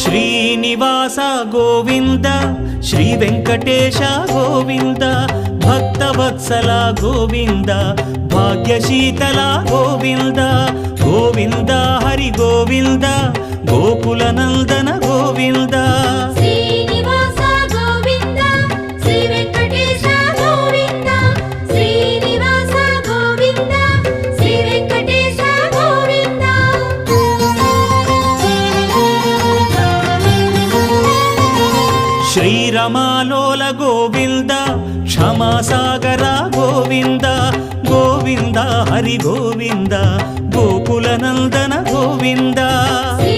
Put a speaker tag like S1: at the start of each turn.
S1: Srinivasa Govinda Shri Venkatesha Govinda Bhaktavatsala Govinda భాగ్యశీతల Govinda Govinda Hari Govinda Gokula Nandana Govinda
S2: Srinivasa Govinda Shri Venkatesha Govinda Srinivasa Govinda Shri Venkatesha Govinda
S1: శ్రీరమాలోల Govinda క్షమాసాగర Govinda Govinda Hari Govinda Gokula Nandana Govinda
S2: Shri